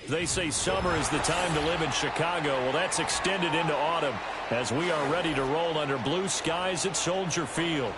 They say summer is the time to live in Chicago. Well, that's extended into autumn as we are ready to roll under blue skies at Soldier Field.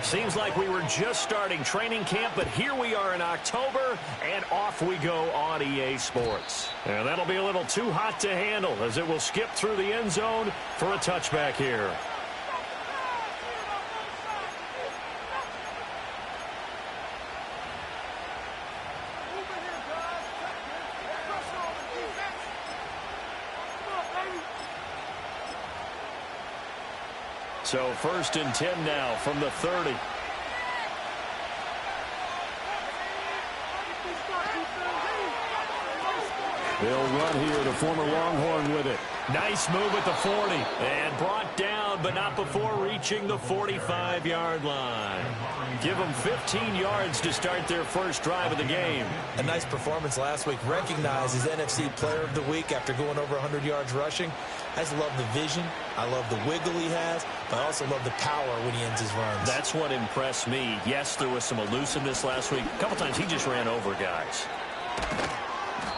Seems like we were just starting training camp, but here we are in October, and off we go on EA Sports. And that'll be a little too hot to handle as it will skip through the end zone for a touchback here. So 1st and 10 now from the 30. They'll run here, the former Longhorn with it. Nice move at the 40. And brought down, but not before reaching the 45-yard line. Give them 15 yards to start their first drive of the game. A nice performance last week. Recognized as NFC Player of the Week after going over 100 yards rushing. I just love the vision. I love the wiggle he has. But I also love the power when he ends his runs. That's what impressed me. Yes, there was some elusiveness last week. A couple times he just ran over guys.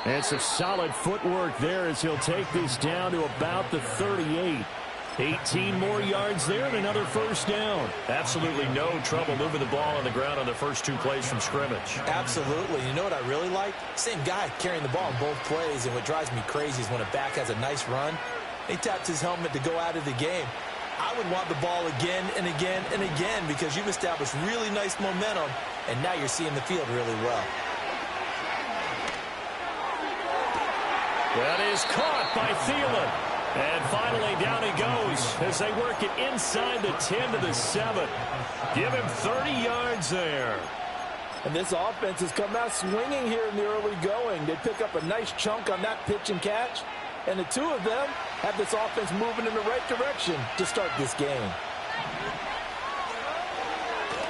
And some solid footwork there as he'll take this down to about the 38. 18 more yards there and another first down. Absolutely no trouble moving the ball on the ground on the first 2 plays from scrimmage. Absolutely. You know what I really like? Same guy carrying the ball in both plays, and what drives me crazy is when a back has a nice run, he taps his helmet to go out of the game. I would want the ball again and again and again because you've established really nice momentum, and now you're seeing the field really well. That is caught by Thielen. And finally down he goes as they work it inside the 10 to the 7. Give him 30 yards there. And this offense has come out swinging here in the early going. They pick up a nice chunk on that pitch and catch. And the two of them have this offense moving in the right direction to start this game.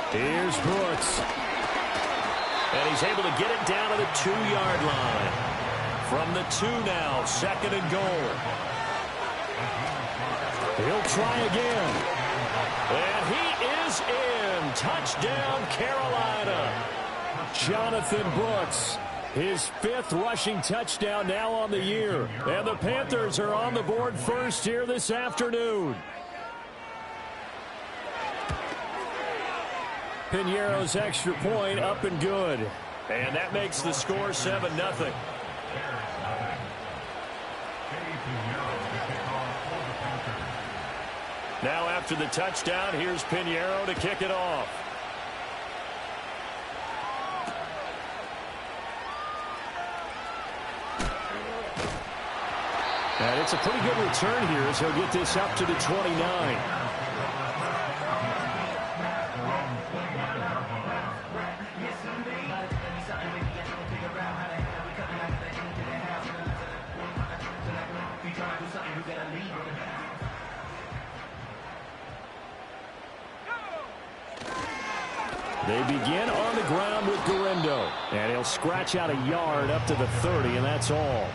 Here's Brooks. And he's able to get it down to the 2-yard line. From the 2 now, 2nd and goal. He'll try again. And he is in. Touchdown, Carolina. Jonathan Brooks, his 5th rushing touchdown now on the year. And the Panthers are on the board first here this afternoon. Piñeiro's extra point up and good. And that makes the score 7-0. Now after the touchdown, here's Piñeiro to kick it off. And it's a pretty good return here as he'll get this up to the 29. They begin on the ground with Guerrero. And he'll scratch out a yard up to the 30, and that's all.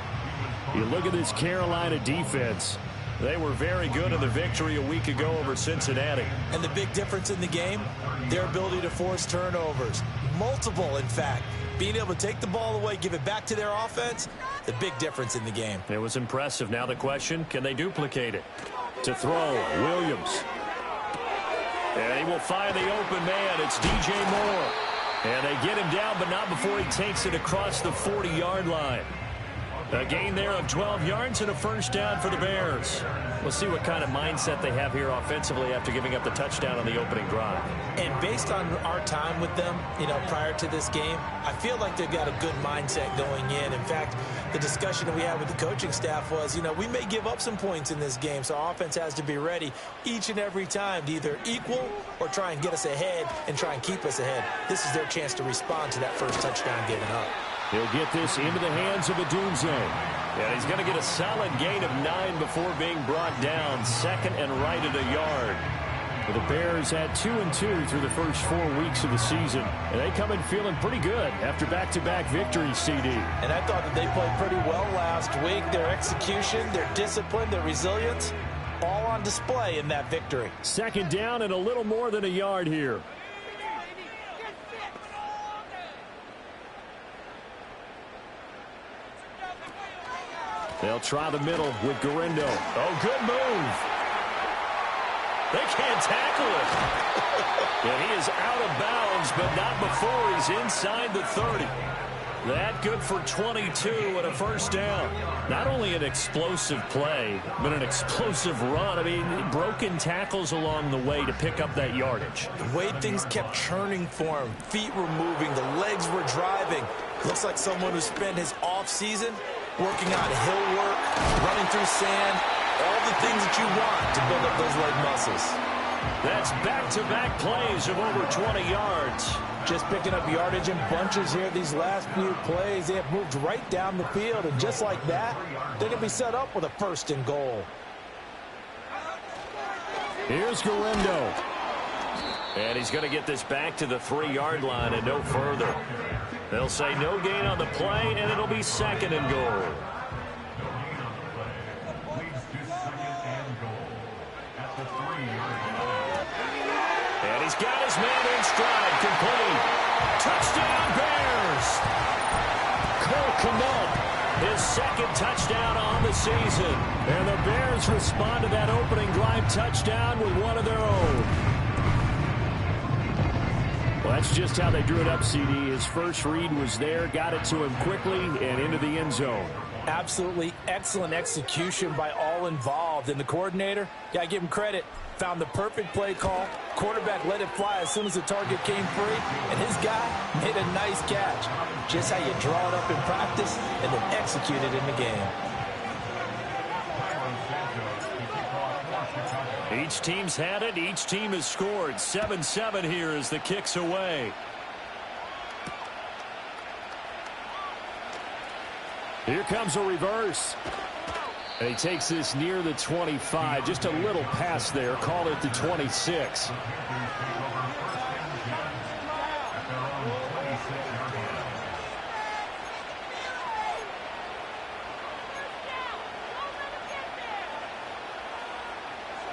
You look at this Carolina defense. They were very good in the victory a week ago over Cincinnati. And the big difference in the game, their ability to force turnovers. Multiple, in fact. Being able to take the ball away, give it back to their offense, the big difference in the game. It was impressive. Now the question, can they duplicate it? To throw, Williams. And he will find the open man. It's DJ Moore. And they get him down, but not before he takes it across the 40-yard line. A gain there of 12 yards and a first down for the Bears. We'll see what kind of mindset they have here offensively after giving up the touchdown on the opening drive. And based on our time with them, prior to this game, I feel like they've got a good mindset going in. In fact, the discussion that we had with the coaching staff was, we may give up some points in this game, so our offense has to be ready each and every time to either equal or try and get us ahead and try and keep us ahead. This is their chance to respond to that first touchdown given up. He'll get this into the hands of Adunze. And he's going to get a solid gain of 9 before being brought down. 2nd and right at a yard. Well, the Bears had 2-2 through the first 4 weeks of the season, and they come in feeling pretty good after back-to-back victories, CD. And I thought that they played pretty well last week. Their execution, their discipline, their resilience, all on display in that victory. Second down and a little more than a yard here. They'll try the middle with Garindo. Oh, good move. They can't tackle it. And he is out of bounds, but not before he's inside the 30. That good for 22 and a first down. Not only an explosive play, but an explosive run. I mean, broken tackles along the way to pick up that yardage. The way things kept churning for him, feet were moving, the legs were driving. Looks like someone who spent his offseason working on hill work, running through sand, all the things that you want to build up those leg muscles. That's back-to-back plays of over 20 yards. Just picking up yardage in bunches here these last few plays. They have moved right down the field, and just like that, they're going to be set up with a first and goal. Here's Garindo. And he's going to get this back to the 3-yard line and no further. They'll say no gain on the play, and it'll be second and goal. And he's got his man in stride, complete. Touchdown, Bears! Cole Kmet, his second touchdown on the season. And the Bears respond to that opening drive touchdown with one of their own. Well, that's just how they drew it up, CD. His first read was there, got it to him quickly, and into the end zone. Absolutely excellent execution by all involved. And the coordinator, got to give him credit, found the perfect play call. Quarterback let it fly as soon as the target came free, and his guy made a nice catch. Just how you draw it up in practice and then execute it in the game. Each team's had it. Each team has scored. 7-7 here as the kick's away. Here comes a reverse. And he takes this near the 25. Just a little pass there. Call it the 26.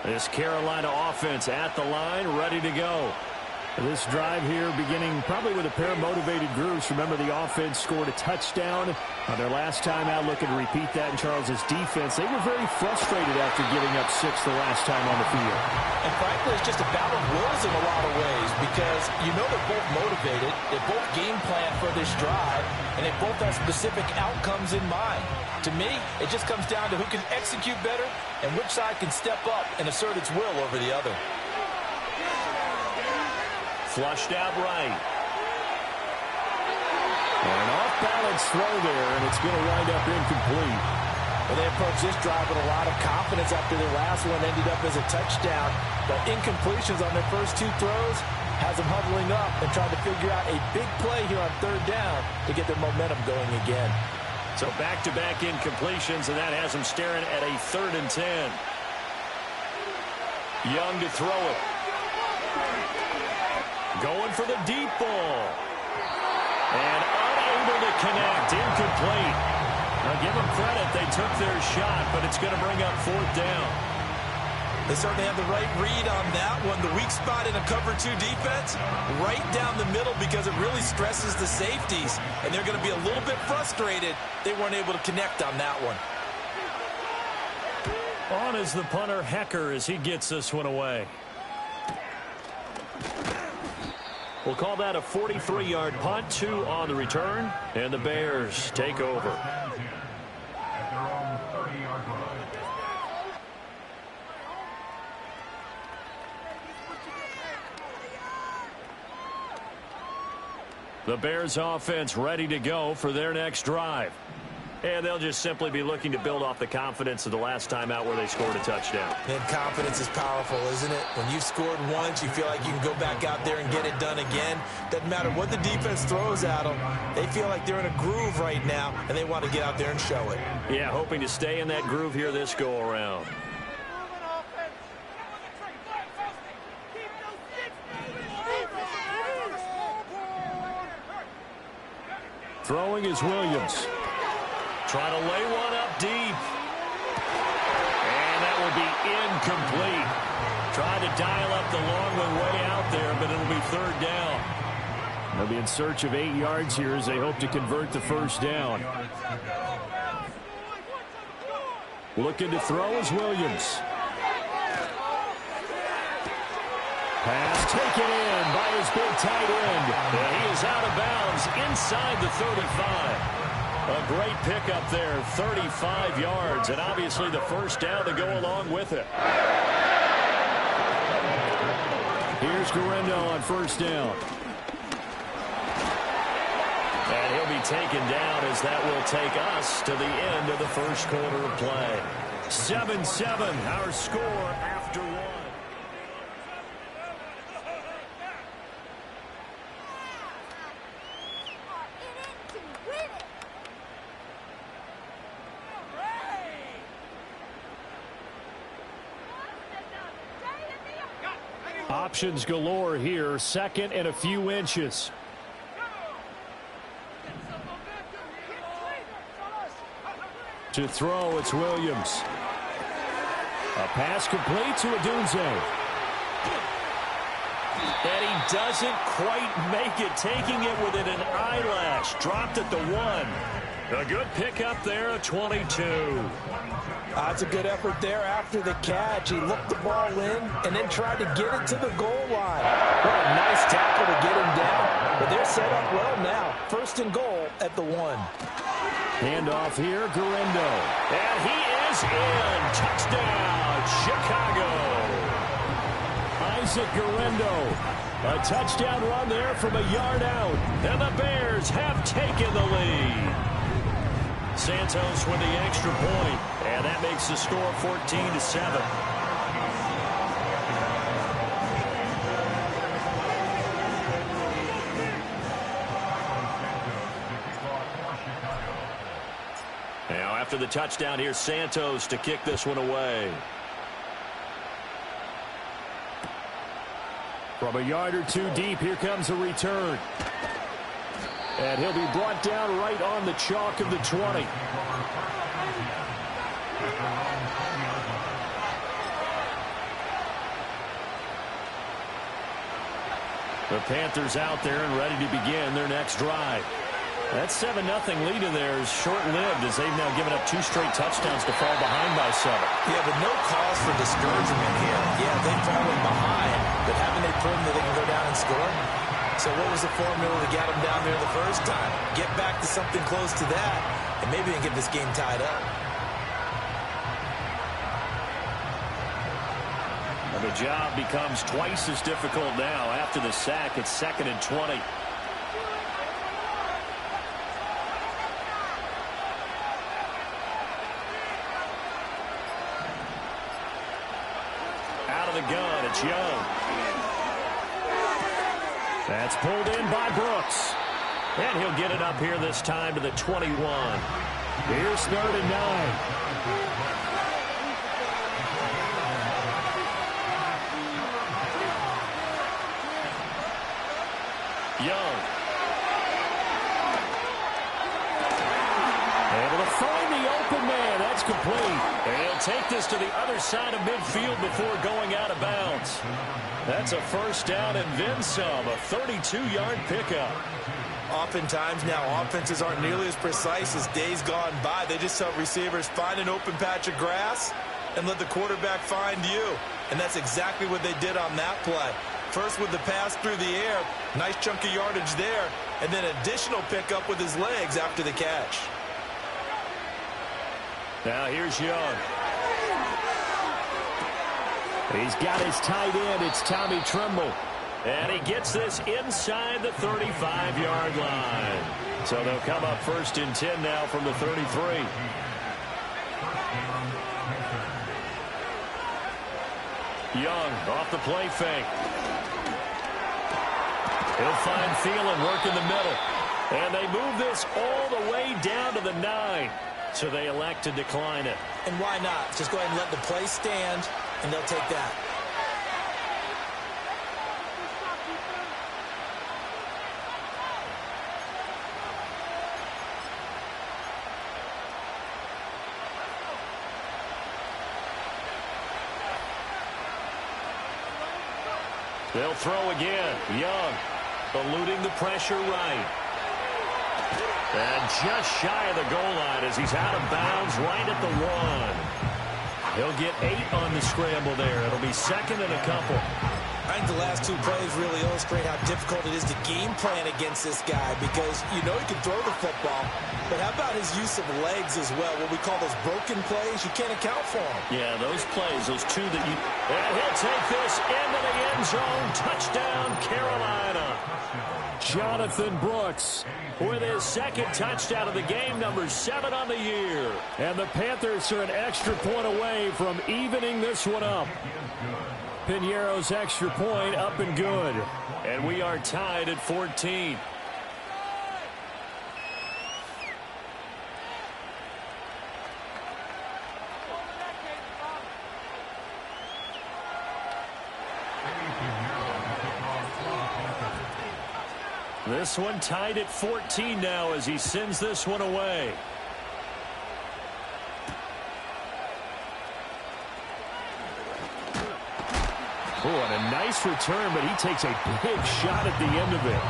This Carolina offense at the line, ready to go. This drive here beginning probably with a pair of motivated groups. Remember, the offense scored a touchdown on their last time out. Looking to repeat that in Charles's defense. They were very frustrated after giving up 6 the last time on the field. And frankly, it's just a battle of wills in a lot of ways because you know they're both motivated. They both game plan for this drive, and they both have specific outcomes in mind. To me, it just comes down to who can execute better and which side can step up and assert its will over the other. Flushed out right. An off-balance throw there, and it's going to wind up incomplete. Well, they approached this drive with a lot of confidence after their last one ended up as a touchdown. But incompletions on their first 2 throws has them huddling up and trying to figure out a big play here on 3rd down to get their momentum going again. So back-to-back incompletions, and that has them staring at a 3rd and 10. Young to throw it. Going for the deep ball. And unable to connect. Incomplete. Now give them credit. They took their shot, but it's going to bring up 4th down. They certainly have the right read on that one. The weak spot in a cover 2 defense, right down the middle because it really stresses the safeties. And they're going to be a little bit frustrated they weren't able to connect on that one. On is the punter, Hecker, as he gets this one away. We'll call that a 43-yard punt, 2 on the return, and the Bears take over. The Bears offense ready to go for their next drive. And they'll just simply be looking to build off the confidence of the last time out where they scored a touchdown. And confidence is powerful, isn't it? When you've scored once, you feel like you can go back out there and get it done again. Doesn't matter what the defense throws at them. They feel like they're in a groove right now, and they want to get out there and show it. Yeah, hoping to stay in that groove here this go-around. Throwing is Williams. Trying to lay one up deep. And that will be incomplete. Trying to dial up the long one way out there, but it'll be third down. They'll be in search of 8 yards here as they hope to convert the first down. Looking to throw is Williams. Pass taken in by his big tight end. And he is out of bounds inside the 35. A great pickup there, 35 yards, and obviously the first down to go along with it. Here's Guerrero on first down. And he'll be taken down as that will take us to the end of the first quarter of play. 7-7, our score after one. Options galore here. Second and a few inches. To throw, it's Williams. A pass complete to Odunze. And he doesn't quite make it, taking it within an eyelash. Dropped at the 1. A good pickup there at 22. That's a good effort there after the catch. He looked the ball in and then tried to get it to the goal line. What a nice tackle to get him down. But they're set up well now. First and goal at the 1. Handoff here, Guerrero. And he is in. Touchdown, Chicago. Isaac Guerrero. A touchdown run there from a yard out. And the Bears have taken the lead. Santos with the extra point, and that makes the score 14-7. Now after the touchdown, here's Santos to kick this one away. From a yard or two deep, here comes a return. And he'll be brought down right on the chalk of the 20. The Panthers out there and ready to begin their next drive. That 7-0 lead in there is short-lived as they've now given up 2 straight touchdowns to fall behind by 7. Yeah, but no cause for discouragement here. Yeah, they've fallen behind, but haven't they proven that they can go down and score? So what was the formula to get them down there the first time? Get back to something close to that, and maybe they can get this game tied up. And the job becomes twice as difficult now after the sack. It's 2nd and 20. Out of the gun, it's Young. That's pulled in by Brooks. And he'll get it up here this time to the 21. Here's 3rd and 9. Young. Able to find the open man. That's complete. And he'll take this to the other side of midfield before going out of bounds. That's a first down and then some. A 32-yard pickup. Oftentimes now offenses aren't nearly as precise as days gone by. They just help receivers find an open patch of grass and let the quarterback find you. And that's exactly what they did on that play. First with the pass through the air. Nice chunk of yardage there. And then additional pickup with his legs after the catch. Now here's Young. He's got his tight end. It's Tommy Tremble. And he gets this inside the 35-yard line. So they'll come up 1st and 10 now from the 33. Young off the play fake. He'll find Thielen work in the middle. And they move this all the way down to the 9. So they elect to decline it. And why not? Just go ahead and let the play stand, and they'll take that. They'll throw again. Young eluding the pressure right. And just shy of the goal line as he's out of bounds right at the 1. He'll get 8 on the scramble there. It'll be second and a couple. I think the last 2 plays really illustrate how difficult it is to game plan against this guy because you know he can throw the football, but how about his use of legs as well, what we call those broken plays? You can't account for them. Yeah, those plays, those 2 that you... And he'll take this into the end zone. Touchdown, Carolina. Jonathan Brooks with his second touchdown of the game, number 7 on the year. And the Panthers are an extra point away from evening this one up. Piñeiro's extra point up and good. And we are tied at 14. This one tied at 14 now as he sends this one away. Oh, and a nice return, but he takes a big shot at the end of it.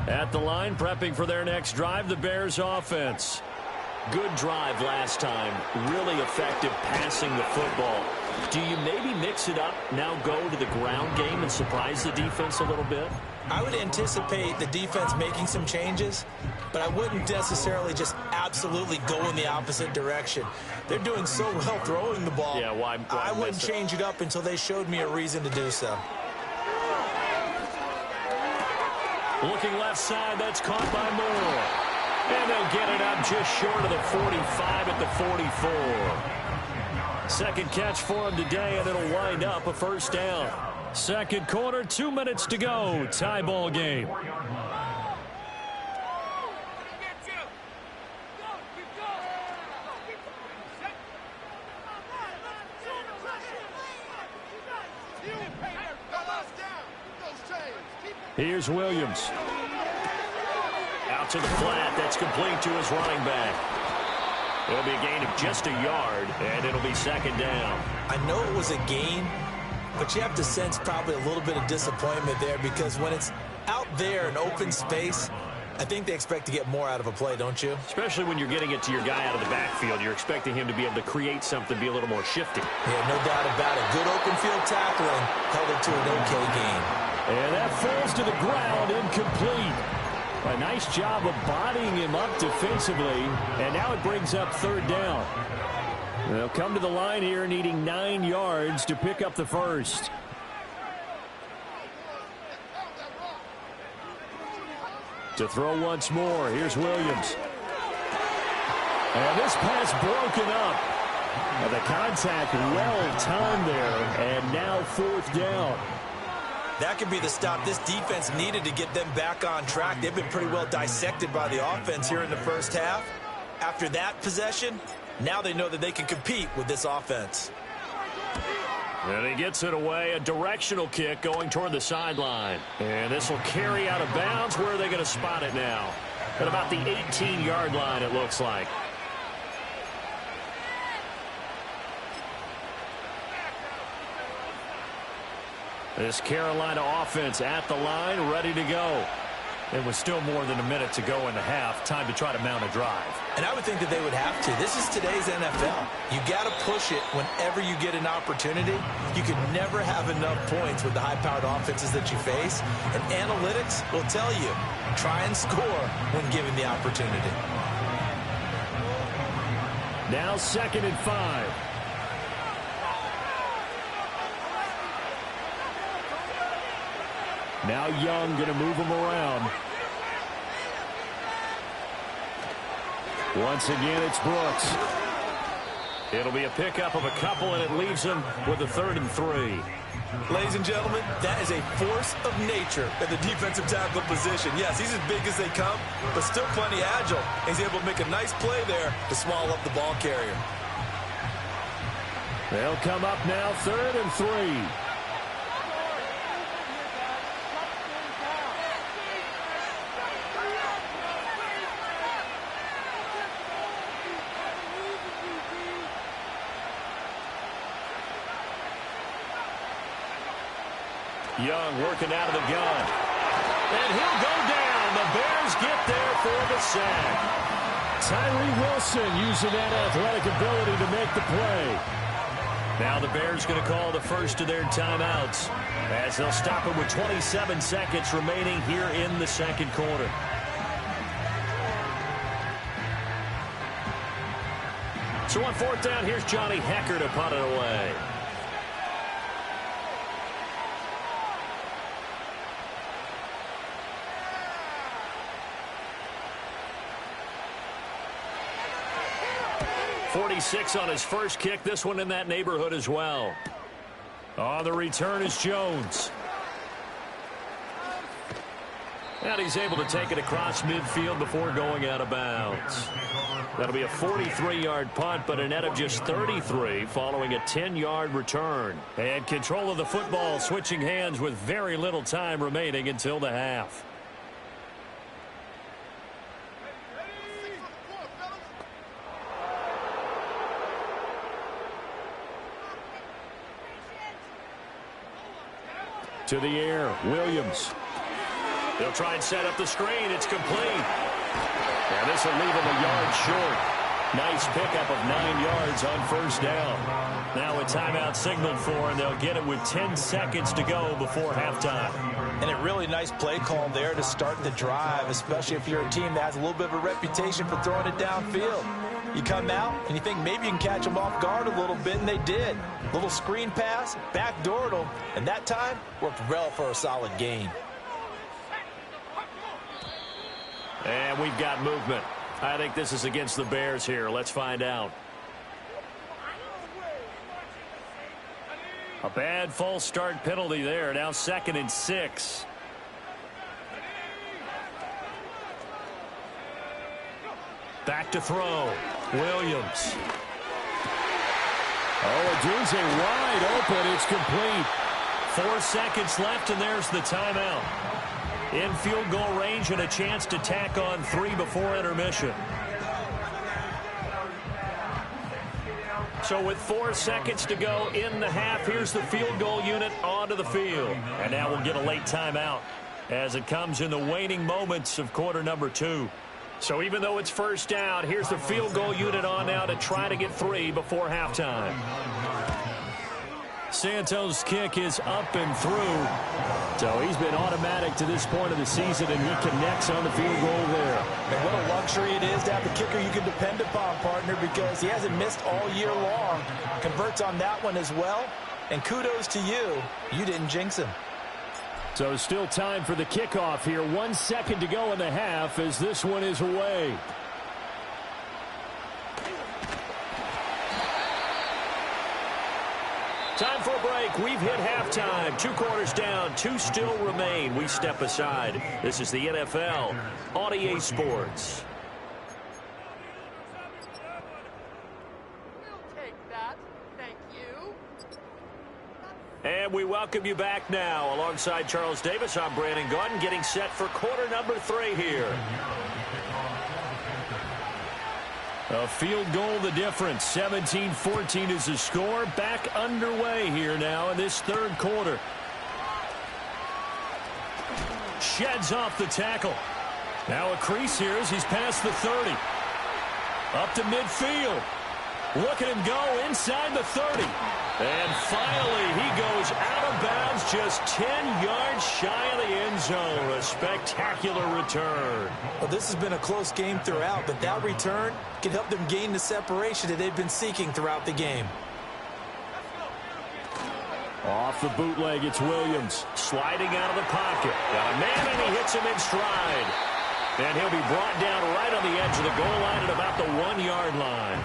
At the line, prepping for their next drive, the Bears offense. Good drive last time. Really effective passing the football. Do you maybe mix it up, now go to the ground game and surprise the defense a little bit? I would anticipate the defense making some changes, but I wouldn't necessarily just absolutely go in the opposite direction. They're doing so well throwing the ball. Yeah, why I wouldn't change it up until they showed me a reason to do so. Looking left side, that's caught by Moore. And they'll get it up just short of the 45 at the 44. Second catch for him today, and it'll wind up a first down. Second quarter, 2 minutes to go. Tie ball game. Here's Williams. Out to the flat. That's complete to his running back. It'll be a gain of just a yard, and it'll be second down. I know it was a gain, but you have to sense probably a little bit of disappointment there because when it's out there in open space, I think they expect to get more out of a play, don't you? Especially when you're getting it to your guy out of the backfield. You're expecting him to be able to create something, be a little more shifty. Yeah, no doubt about it. Good open field tackling held it to an okay gain. And that falls to the ground, incomplete. A nice job of bodying him up defensively, and now it brings up third down. They'll come to the line here needing 9 yards to pick up the first. To throw once more, here's Williams. And this pass broken up. And the contact well timed there, and now fourth down. That could be the stop this defense needed to get them back on track. They've been pretty well dissected by the offense here in the first half. After that possession, now they know that they can compete with this offense. And he gets it away, a directional kick going toward the sideline. And this will carry out of bounds. Where are they going to spot it now? At about the 18-yard line, it looks like. This Carolina offense at the line, ready to go. It was still more than a minute to go in the half. Time to try to mount a drive. And I would think that they would have to. This is today's NFL. You got to push it whenever you get an opportunity. You can never have enough points with the high-powered offenses that you face. And analytics will tell you, try and score when given the opportunity. Now 2nd and 5. Now Young going to move him around. Once again, it's Brooks. It'll be a pickup of a couple, and it leaves him with a 3rd and 3. Ladies and gentlemen, that is a force of nature at the defensive tackle position. Yes, he's as big as they come, but still plenty agile. He's able to make a nice play there to swallow up the ball carrier. They'll come up now 3rd and 3. Young working out of the gun. And he'll go down. The Bears get there for the sack. Tyree Wilson using that athletic ability to make the play. Now the Bears going to call the first of their timeouts as they'll stop it with 27 seconds remaining here in the second quarter. So on fourth down, here's Johnny Hecker to punt it away. .46 on his first kick. This one in that neighborhood as well. On the return is Jones. And he's able to take it across midfield before going out of bounds. That'll be a 43-yard punt, but a net of just 33 following a 10-yard return. And control of the football switching hands with very little time remaining until the half. To the air, Williams. They'll try and set up the screen. It's complete. And this will leave him a yard short. Nice pickup of 9 yards on first down. Now a timeout signaled for, and they'll get it with 10 seconds to go before halftime. And a really nice play call there to start the drive, especially if you're a team that has a little bit of a reputation for throwing it downfield. You come out and you think maybe you can catch them off guard a little bit, and they did. Little screen pass, backdoored them, and that time worked well for a solid gain. And we've got movement. I think this is against the Bears here. Let's find out. A bad false start penalty there. Now 2nd and 6. Back to throw. Williams. Oh, Odunze wide open. It's complete. 4 seconds left, and there's the timeout. In field goal range and a chance to tack on 3 before intermission. So with 4 seconds to go in the half, here's the field goal unit onto the field. And now we'll get a late timeout as it comes in the waning moments of quarter number 2. So even though it's first down, here's the field goal unit on now to try to get 3 before halftime. Santos' kick is up and through. So he's been automatic to this point of the season, and he connects on the field goal there. And what a luxury it is to have a kicker you can depend upon, partner, because he hasn't missed all year long. Converts on that one as well. And kudos to you. You didn't jinx him. So still time for the kickoff here. 1 second to go in the half as this one is away. Time for a break. We've hit halftime. 2 quarters down. 2 still remain. We step aside. This is the NFL on EA Sports. We'll take that. Thank you. And we welcome you back now. Alongside Charles Davis, I'm Brandon Gaudin, getting set for quarter number 3 here. A field goal the difference. 17-14 is the score. Back underway here now in this third quarter. Sheds off the tackle. Now a crease here as he's past the 30. Up to midfield. Look at him go inside the 30. And finally he goes out of bounds just 10 yards shy of the end zone. A spectacular return. Well, this has been a close game throughout, but that return can help them gain the separation that they've been seeking throughout the game. Off the bootleg, it's Williams. Sliding out of the pocket. Got a man, and he hits him in stride. And he'll be brought down right on the edge of the goal line at about the 1-yard line.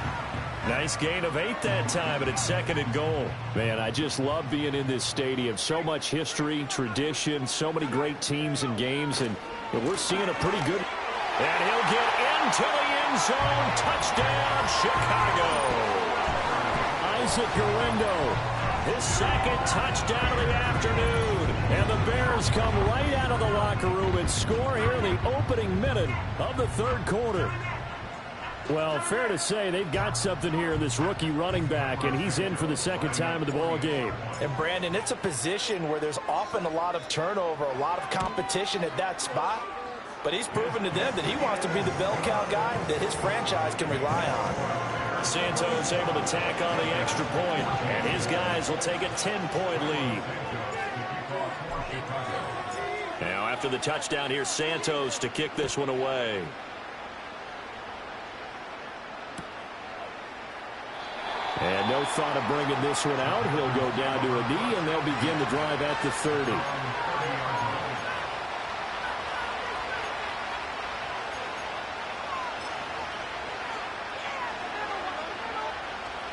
Nice gain of 8 that time, and it's 2nd and goal. Man, I just love being in this stadium. So much history, tradition, so many great teams and games, and we're seeing a pretty good. And he'll get into the end zone. Touchdown, Chicago. Isaac Guerrero. His 2nd touchdown of the afternoon. And the Bears come right out of the locker room and score here in the opening minute of the third quarter. Well, fair to say they've got something here in this rookie running back, and he's in for the second time of the ball game. And, Brandon, it's a position where there's often a lot of turnover, a lot of competition at that spot. But he's proven to them that he wants to be the bell cow guy that his franchise can rely on. Santos able to tack on the extra point, and his guys will take a 10-point lead. Now, after the touchdown, here's Santos to kick this one away. And no thought of bringing this one out. He'll go down to a knee, and they'll begin the drive at the 30.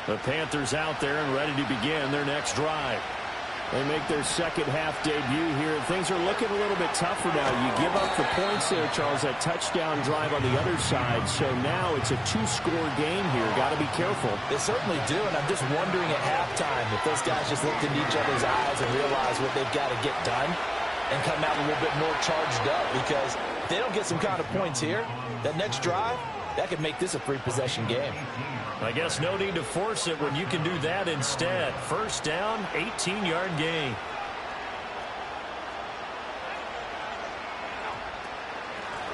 The Panthers out there and ready to begin their next drive. They make their second half debut here. Things are looking a little bit tougher now. You give up the points there, Charles, that touchdown drive on the other side. So now it's a two-score game here. Got to be careful. They certainly do, and I'm just wondering at halftime if those guys just looked into each other's eyes and realized what they've got to get done and come out a little bit more charged up, because if they don't get some kind of points here, that next drive, that could make this a three-possession game. I guess no need to force it when you can do that instead. First down, 18-yard gain.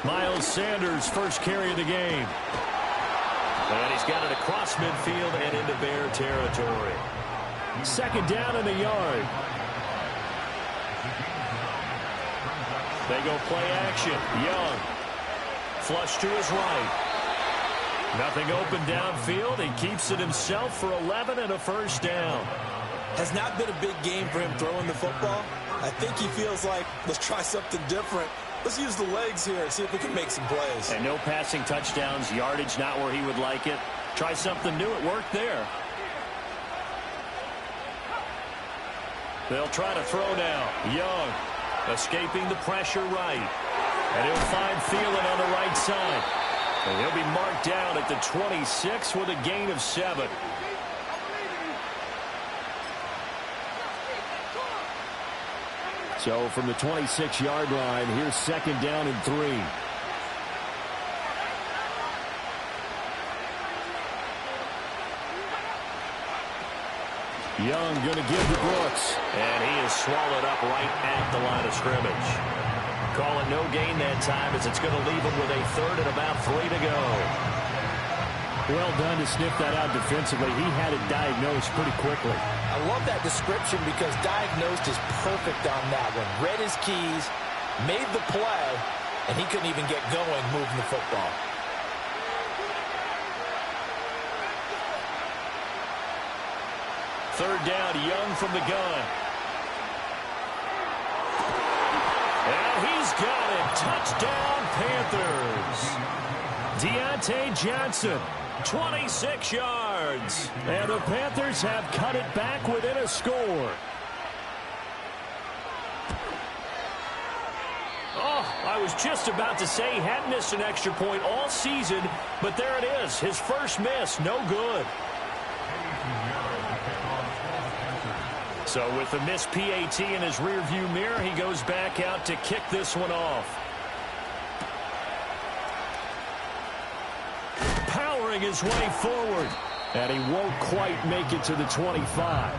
Miles Sanders, first carry of the game. And he's got it across midfield and into Bear territory. Second down in the yard. They go play action. Young. Flush to his right. Nothing open downfield. He keeps it himself for 11 and a first down. Has not been a big game for him throwing the football. I think he feels like, let's try something different. Let's use the legs here and see if we can make some plays. And no passing touchdowns, yardage not where he would like it. Try something new. It worked there. They'll try to throw now. Young escaping the pressure right. And he'll find Thielen on the right side. And he'll be marked down at the 26 with a gain of 7. So from the 26-yard line, here's second down and 3. Young going to give to Brooks. And he is swallowed up right at the line of scrimmage. Call it no gain that time, as it's going to leave him with a third and about 3 to go. Well done to sniff that out defensively. He had it diagnosed pretty quickly. I love that description, because diagnosed is perfect on that one. Read his keys, made the play, and he couldn't even get going moving the football. Third down, Young from the gun. And he's got it. Touchdown, Panthers. Deontay Johnson, 26 yards. And the Panthers have cut it back within a score. Oh, I was just about to say he hadn't missed an extra point all season, but there it is. His first miss, no good. So with the missed PAT in his rearview mirror, he goes back out to kick this one off. Powering his way forward. And he won't quite make it to the 25.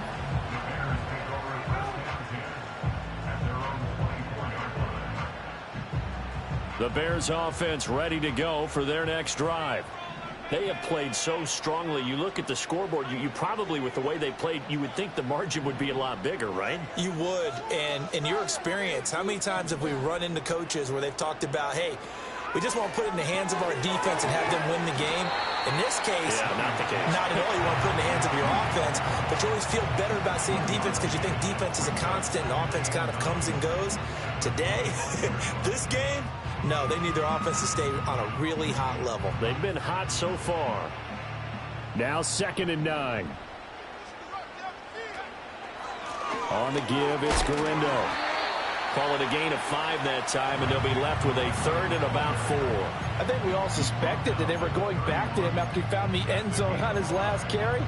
The Bears offense ready to go for their next drive. They have played so strongly. You look at the scoreboard, you probably, with the way they played, you would think the margin would be a lot bigger, right? You would. And in your experience, how many times have we run into coaches where they've talked about, hey, we just want to put it in the hands of our defense and have them win the game? In this case, not the case. Not at all. You want to put it in the hands of your offense, but you always feel better about seeing defense because you think defense is a constant and offense kind of comes and goes. Today, this game, no, they need their offense to stay on a really hot level. They've been hot so far. Now 2nd and 9. On the give, it's Garindo. Call it a gain of 5 that time, and they'll be left with a third and about 4. I think we all suspected that they were going back to him after he found the end zone on his last carry,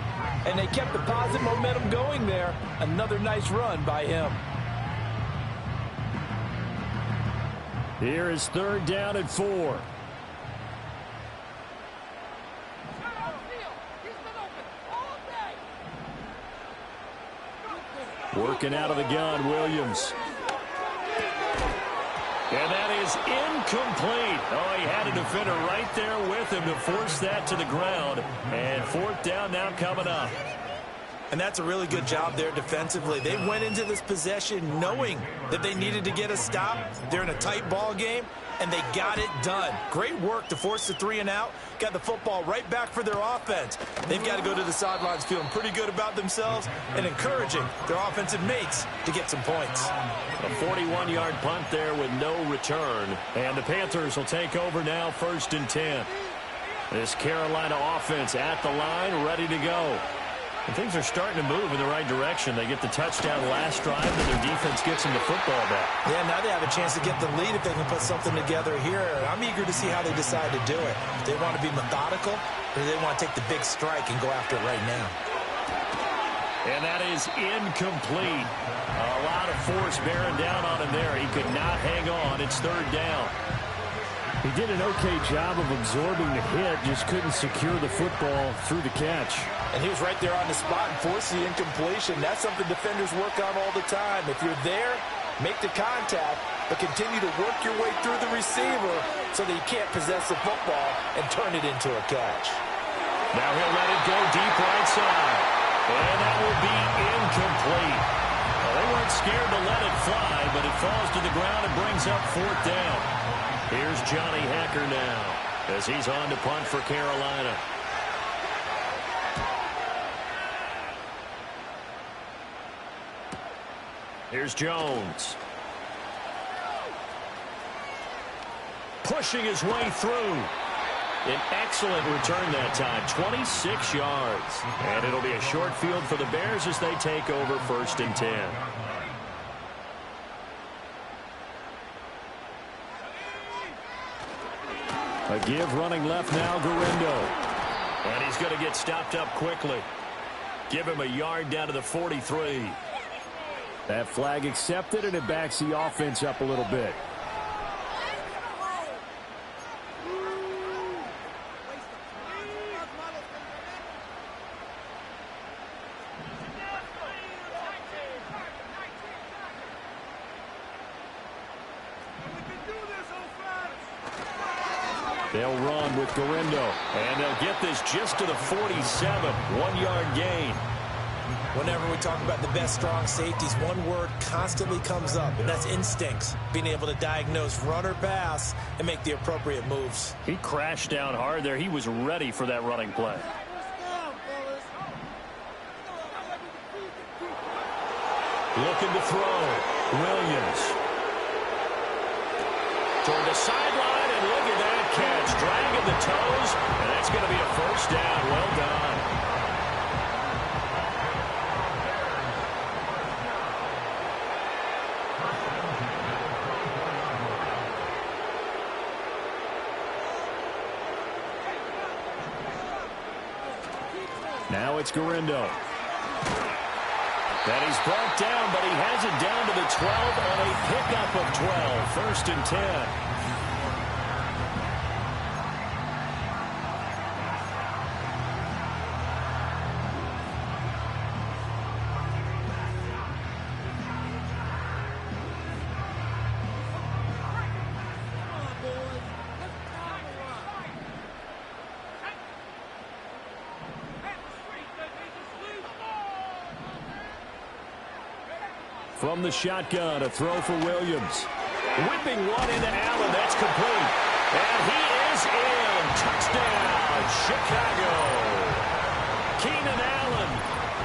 and they kept the positive momentum going there. Another nice run by him. Here is 3rd down and 4. Working out of the gun, Williams. And that is incomplete. Oh, he had a defender right there with him to force that to the ground. And fourth down now coming up. And that's a really good job there defensively. They went into this possession knowing that they needed to get a stop. They're in a tight ball game, and they got it done. Great work to force the 3 and out. Got the football right back for their offense. They've got to go to the sidelines feeling pretty good about themselves and encouraging their offensive mates to get some points. A 41-yard punt there with no return. And the Panthers will take over now, 1st and 10. This Carolina offense at the line, ready to go. And things are starting to move in the right direction. They get the touchdown last drive, and their defense gets them the football back. Yeah, now they have a chance to get the lead if they can put something together here. I'm eager to see how they decide to do it. Do they want to be methodical, or do they want to take the big strike and go after it right now? And that is incomplete. A lot of force bearing down on him there. He could not hang on. It's 3rd down. He did an okay job of absorbing the hit, just couldn't secure the football through the catch. And he was right there on the spot and forced the incompletion. That's something defenders work on all the time. If you're there, make the contact, but continue to work your way through the receiver so that you can't possess the football and turn it into a catch. Now he'll let it go deep right side. And that will be incomplete. Well, they weren't scared to let it fly, but it falls to the ground and brings up 4th down. Here's Johnny Hacker now as he's on to punt for Carolina. Here's Jones. Pushing his way through. An excellent return that time, 26 yards. And it'll be a short field for the Bears as they take over 1st and 10. A give running left now, Garindo. And he's going to get stopped up quickly. Give him a yard down to the 43. That flag accepted, and it backs the offense up a little bit. They'll run with Garindo, and they'll get this just to the 47, 1-yard gain. Whenever we talk about the best strong safeties, one word constantly comes up, and that's instincts. Being able to diagnose run or pass and make the appropriate moves. He crashed down hard there. He was ready for that running play. Looking to throw. Williams. Toward the sideline, and look at that catch. Dragging the toes, and that's going to be a 1st down. Well done. Now it's Garindo. And he's brought down, but he has it down to the 12 on a pickup of 12. 1st and 10. From the shotgun, a throw for Williams. Whipping one into Allen. That's complete. And he is in. Touchdown, Chicago. Keenan Allen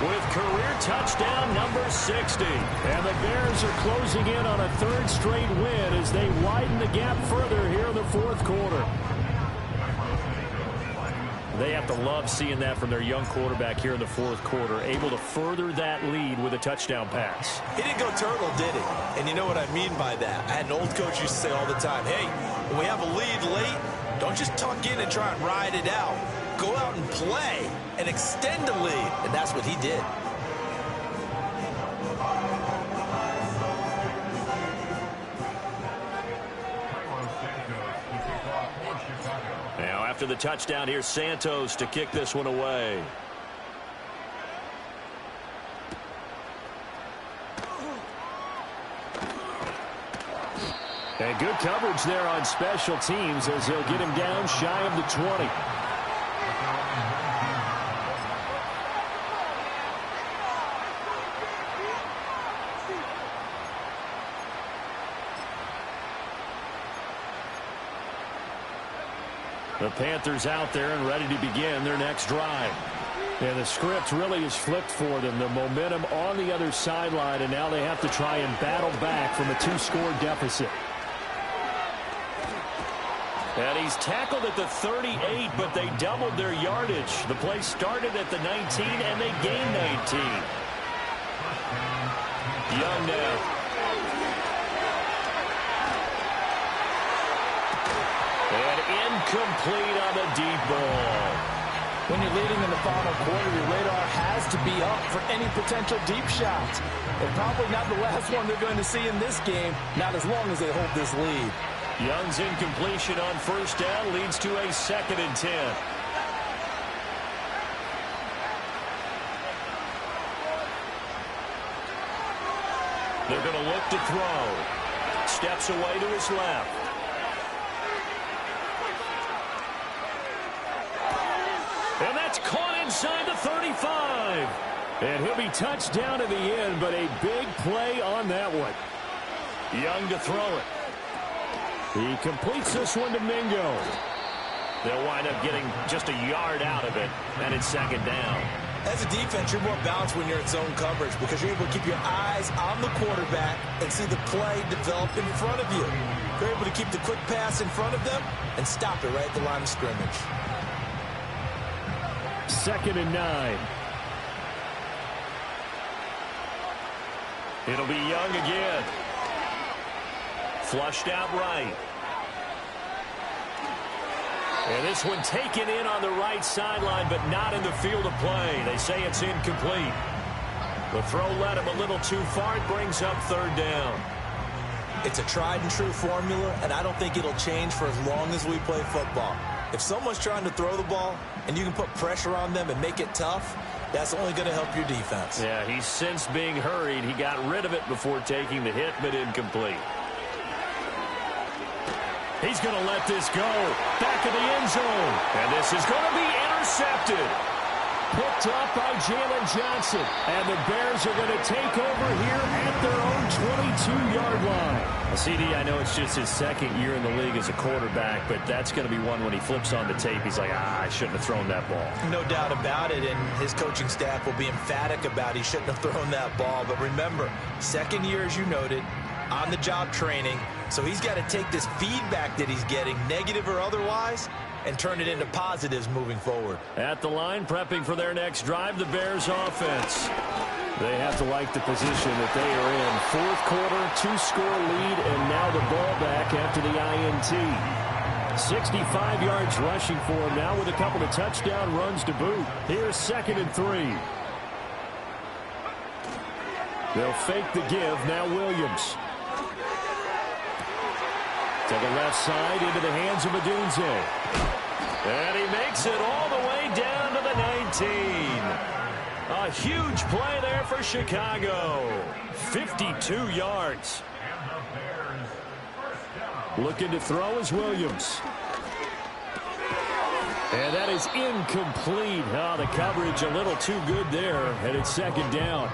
with career touchdown number 60. And the Bears are closing in on a 3rd straight win as they widen the gap further here in the 4th quarter. They have to love seeing that from their young quarterback here in the 4th quarter, able to further that lead with a touchdown pass. He didn't go turtle, did he? And you know what I mean by that. I had an old coach used to say all the time, hey, when we have a lead late, don't just tuck in and try and ride it out. Go out and play and extend the lead. And that's what he did. Now after the touchdown, here's Santos to kick this one away. And good coverage there on special teams as he'll get him down shy of the 20. The Panthers out there and ready to begin their next drive. And the script really is flipped for them. The momentum on the other sideline, and now they have to try and battle back from a 2-score deficit. And he's tackled at the 38, but they doubled their yardage. The play started at the 19, and they gained 19. Young now. And incomplete on the deep ball. When you're leading in the final quarter, your radar has to be up for any potential deep shots. And probably not the last one they're going to see in this game, not as long as they hold this lead. Young's incompletion on first down leads to a 2nd and 10. They're going to look to throw. Steps away to his left. And that's caught inside the 35. And he'll be touched down in the end, but a big play on that one. Young to throw it. He completes this one to Mingo. They'll wind up getting just a yard out of it, and it's 2nd down. As a defense, you're more balanced when you're in zone coverage because you're able to keep your eyes on the quarterback and see the play develop in front of you. You're able to keep the quick pass in front of them and stop it right at the line of scrimmage. 2nd and 9. It'll be Young again. Flushed out right. And this one taken in on the right sideline, but not in the field of play. They say it's incomplete. The throw led him a little too far. It brings up 3rd down. It's a tried and true formula, and I don't think it'll change for as long as we play football. If someone's trying to throw the ball and you can put pressure on them and make it tough, that's only going to help your defense. Yeah, he's since being hurried. He got rid of it before taking the hit, but incomplete. He's going to let this go. Back of the end zone. And this is going to be intercepted. Picked up by Jalen Johnson. And the Bears are going to take over here at their own 22-yard line. CD, I know it's just his 2nd year in the league as a quarterback, but that's going to be one when he flips on the tape. He's like, I shouldn't have thrown that ball. No doubt about it, and his coaching staff will be emphatic about he shouldn't have thrown that ball. But remember, 2nd year, as you noted, on-the-job training. So he's got to take this feedback that he's getting, negative or otherwise, and turn it into positives moving forward. At the line, prepping for their next drive, the Bears offense. They have to like the position that they are in. 4th quarter, 2-score lead, and now the ball back after the INT. 65 yards rushing for him now with a couple of touchdown runs to boot. Here's 2nd and 3. They'll fake the give. Now Williams. To the left side, into the hands of Adunze. And he makes it all the way down to the 19. A huge play there for Chicago. 52 yards. Looking to throw is Williams. And that is incomplete. Oh, the coverage a little too good there, and it's 2nd down.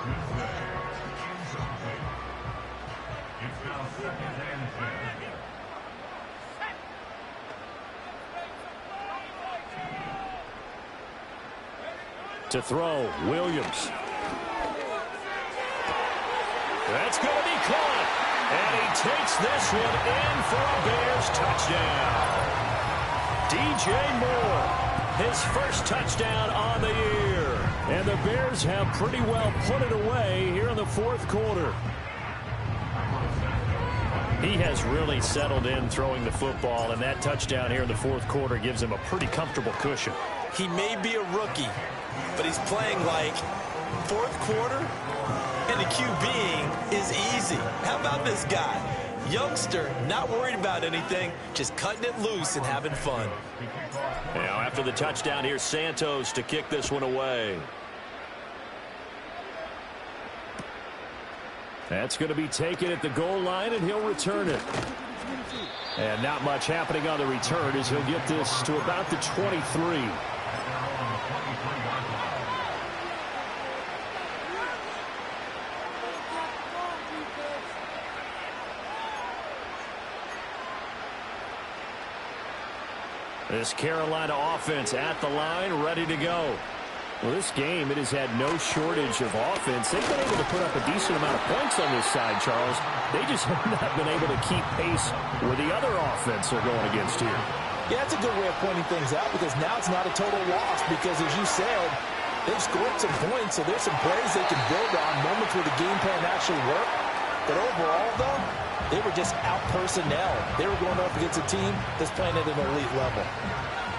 To throw, Williams. That's going to be caught. And he takes this one in for a Bears touchdown. DJ Moore, his first touchdown on the year. And the Bears have pretty well put it away here in the 4th quarter. He has really settled in throwing the football, and that touchdown here in the 4th quarter gives him a pretty comfortable cushion. He may be a rookie, but he's playing like 4th quarter, and the QBing is easy. How about this guy? Youngster, not worried about anything, just cutting it loose and having fun. Now after the touchdown, here's Santos to kick this one away. That's going to be taken at the goal line, and he'll return it. And not much happening on the return as he'll get this to about the 23. This Carolina offense at the line, ready to go. Well, this game, it has had no shortage of offense. They've been able to put up a decent amount of points on this side, Charles. They just have not been able to keep pace with the other offense they're going against here. Yeah, that's a good way of pointing things out because now it's not a total loss because, as you said, they've scored some points, so there's some plays they can build on, moments where the game plan actually worked. But overall, though, they were just out-personnel. They were going up against a team that's playing at an elite level.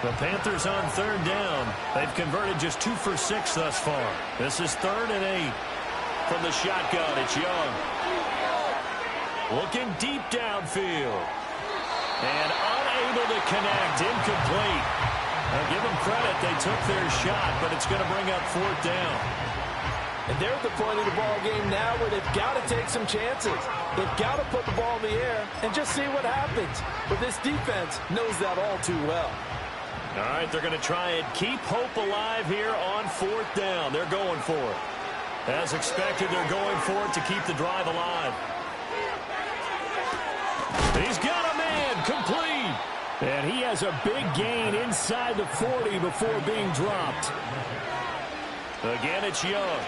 The Panthers on third down. They've converted just 2 for 6 thus far. This is 3rd and 8. From the shotgun, it's Young. Looking deep downfield. And unable to connect. Incomplete. Now give them credit. They took their shot, but it's going to bring up 4th down. And they're at the point of the ball game now where they've got to take some chances. They've got to put the ball in the air and just see what happens. But this defense knows that all too well. All right, they're going to try and keep hope alive here on 4th down. They're going for it. As expected, they're going for it to keep the drive alive. He's got a man, complete. And he has a big gain inside the 40 before being dropped. Again, it's Young.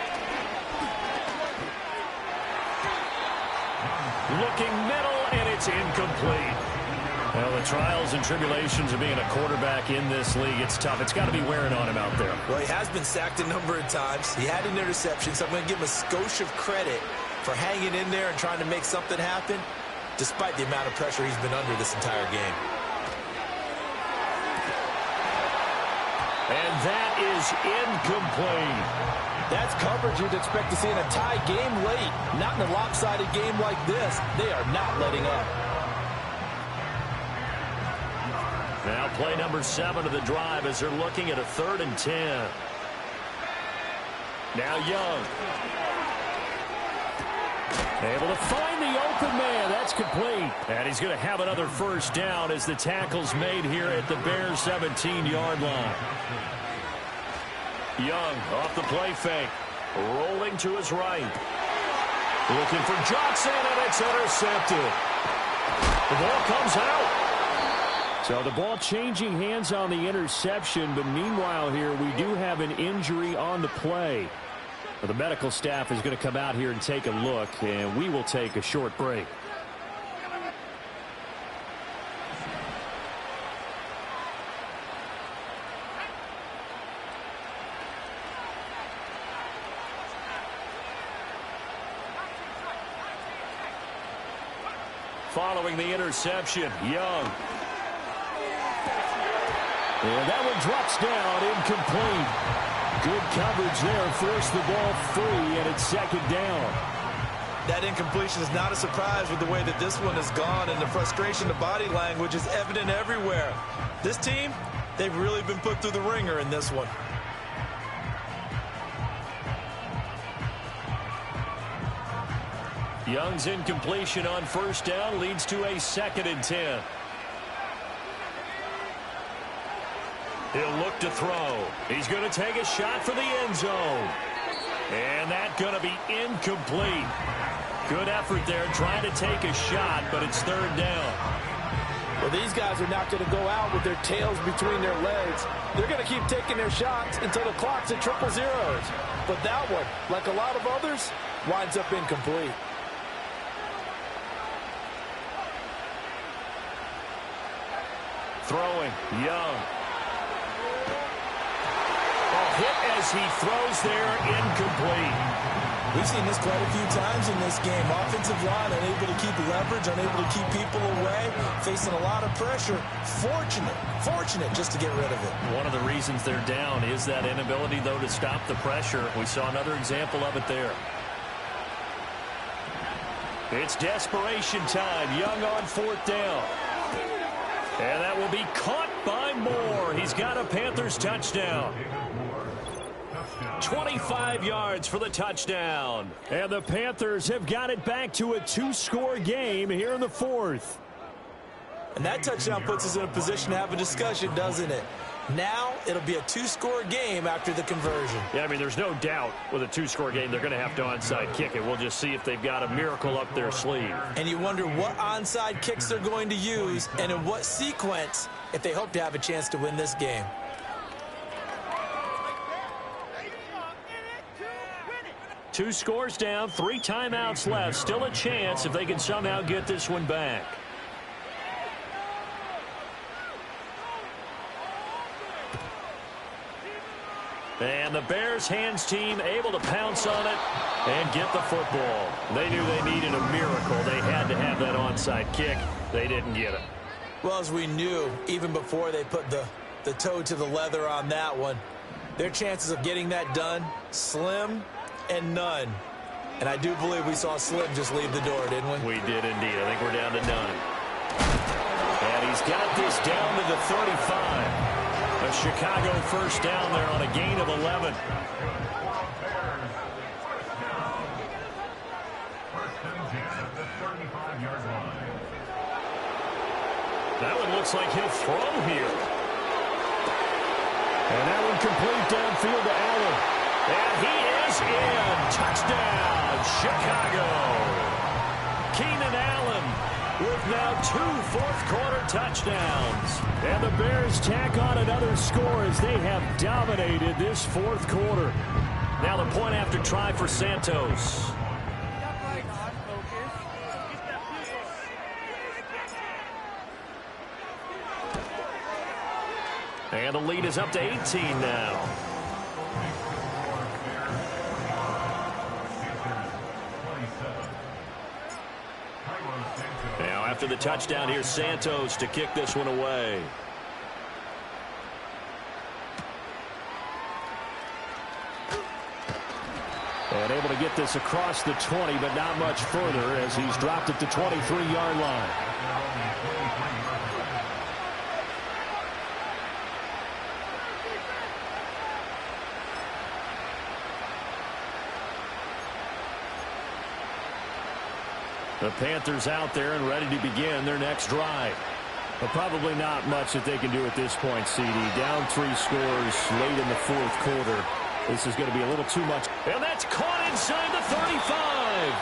Looking middle, and it's incomplete. Well, the trials and tribulations of being a quarterback in this league, it's tough. It's got to be wearing on him out there. Well, he has been sacked a number of times. He had an interception, so I'm going to give him a skosh of credit for hanging in there and trying to make something happen, despite the amount of pressure he's been under this entire game. And that is incomplete. That's coverage you'd expect to see in a tie game late. Not in a lopsided game like this. They are not letting up. Now play number 7 of the drive as they're looking at a 3rd and 10. Now Young. Able to find the open man. That's complete. And he's going to have another 1st down as the tackle's made here at the Bears' 17-yard line. Young off the play fake. Rolling to his right. Looking for Johnson, and it's intercepted. The ball comes out. So the ball changing hands on the interception, but meanwhile here we do have an injury on the play. The medical staff is going to come out here and take a look, and we will take a short break. Following the interception, Young. And that one drops down, incomplete. Good coverage there, forced the ball free, and it's 2nd down. That incompletion is not a surprise with the way that this one has gone, and the frustration, the body language is evident everywhere. This team, they've really been put through the ringer in this one. Young's incompletion on 1st down leads to a 2nd and 10. He'll look to throw. He's going to take a shot for the end zone. And that's going to be incomplete. Good effort there trying to take a shot, but it's 3rd down. Well, these guys are not going to go out with their tails between their legs. They're going to keep taking their shots until the clock's at 000. But that one, like a lot of others, winds up incomplete. Throwing, Young. Hit as he throws there, incomplete. We've seen this quite a few times in this game. Offensive line unable to keep leverage, unable to keep people away, facing a lot of pressure. Fortunate just to get rid of it. One of the reasons they're down is that inability, though, to stop the pressure. We saw another example of it there. It's desperation time. Young on 4th down. And that will be caught by Moore. He's got a Panthers touchdown. 25 yards for the touchdown. And the Panthers have got it back to a 2-score game here in the 4th. And that touchdown puts us in a position to have a discussion, doesn't it? Now it'll be a two-score game after the conversion. Yeah, I mean, there's no doubt with a two-score game they're going to have to onside kick it. We'll just see if they've got a miracle up their sleeve. And you wonder what onside kicks they're going to use and in what sequence if they hope to have a chance to win this game. Two scores down, 3 timeouts left. Still a chance if they can somehow get this one back. And the Bears hands team able to pounce on it and get the football. They knew they needed a miracle. They had to have that onside kick. They didn't get it. Well, as we knew, even before they put the toe to the leather on that one, their chances of getting that done, slim and none. And I do believe we saw Slim just leave the door, didn't we? We did indeed. I think we're down to none. And he's got this down to the 35. A Chicago first down there on a gain of 11. That one looks like he'll throw here. And that one complete downfield to Allen. And he is in. Touchdown, Chicago. Keenan Allen with now 2 fourth-quarter touchdowns. And the Bears tack on another score as they have dominated this fourth quarter. Now the point after try for Santos. And the lead is up to 18 now. Now after the touchdown, here's Santos to kick this one away. And able to get this across the 20, but not much further as he's dropped at the 23-yard line. The Panthers out there and ready to begin their next drive. But probably not much that they can do at this point, CD. Down 3 scores late in the fourth quarter. This is going to be a little too much. And that's caught inside the 35.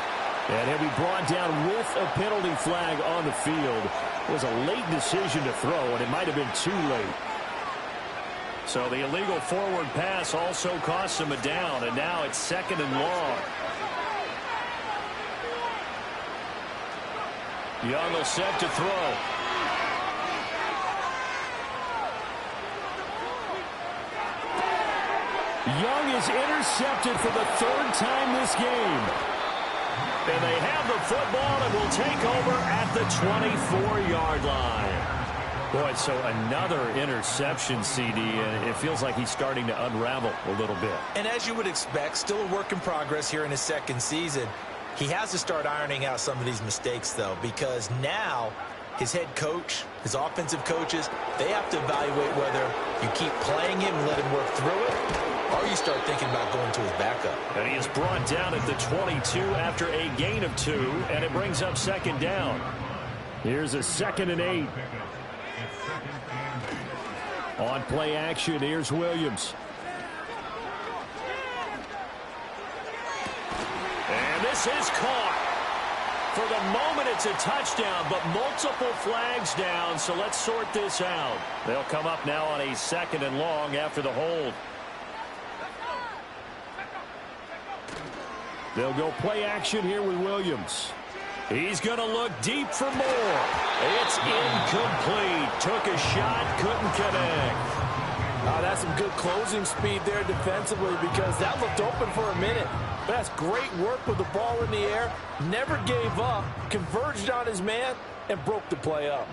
And he'll be brought down with a penalty flag on the field. It was a late decision to throw, and it might have been too late. So the illegal forward pass also costs him a down, and now it's 2nd and long. Young will set to throw. Young is intercepted for the 3rd time this game. And they have the football and will take over at the 24-yard line. Boy, so another interception, CD, and it feels like he's starting to unravel a little bit. And as you would expect, still a work in progress here in his 2nd season. He has to start ironing out some of these mistakes, though, because now his head coach, his offensive coaches, they have to evaluate whether you keep playing him and let him work through it, or you start thinking about going to his backup. And he is brought down at the 22 after a gain of 2, and it brings up 2nd down. Here's a 2nd and 8. On play action, here's Williams. And this is caught. For the moment, it's a touchdown, but multiple flags down, so let's sort this out. They'll come up now on a 2nd and long after the hold. They'll go play action here with Williams. He's going to look deep for more. It's incomplete. Took a shot, couldn't connect. That's some good closing speed there defensively because that looked open for a minute. But that's great work with the ball in the air. Never gave up, converged on his man, and broke the play up.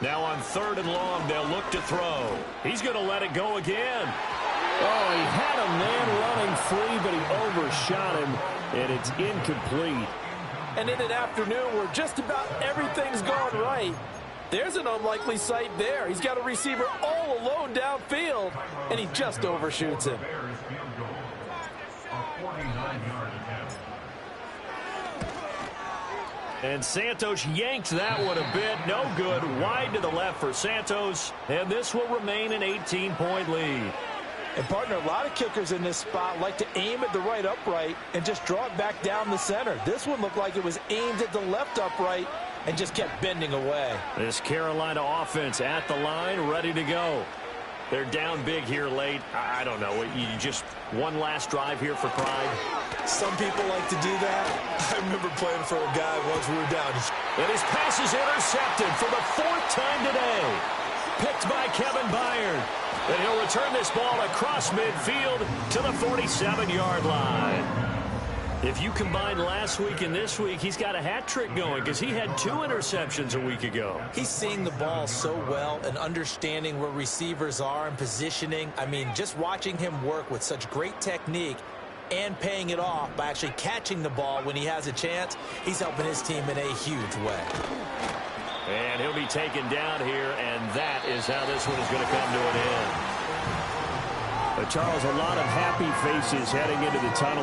Now on 3rd and long, they'll look to throw. He's going to let it go again. Oh, he had a man running free, but he overshot him, and it's incomplete. And in an afternoon where just about everything's gone right, there's an unlikely sight there. He's got a receiver all alone downfield, and he just overshoots him. And Santos yanked that one a bit. No good. Wide to the left for Santos. And this will remain an 18-point lead. And, partner, a lot of kickers in this spot like to aim at the right upright and just draw it back down the center. This one looked like it was aimed at the left upright and just kept bending away. This Carolina offense at the line, ready to go. They're down big here late. I don't know. You just one last drive here for pride. Some people like to do that. I remember playing for a guy once we were down. And his pass is intercepted for the 4th time today. Picked by Kevin Byard. And he'll return this ball across midfield to the 47-yard line. If you combine last week and this week, he's got a hat trick going because he had 2 interceptions a week ago. He's seeing the ball so well and understanding where receivers are and positioning. I mean, just watching him work with such great technique and paying it off by actually catching the ball when he has a chance, he's helping his team in a huge way. And he'll be taken down here, and that is how this one is going to come to an end. Charles, a lot of happy faces heading into the tunnel.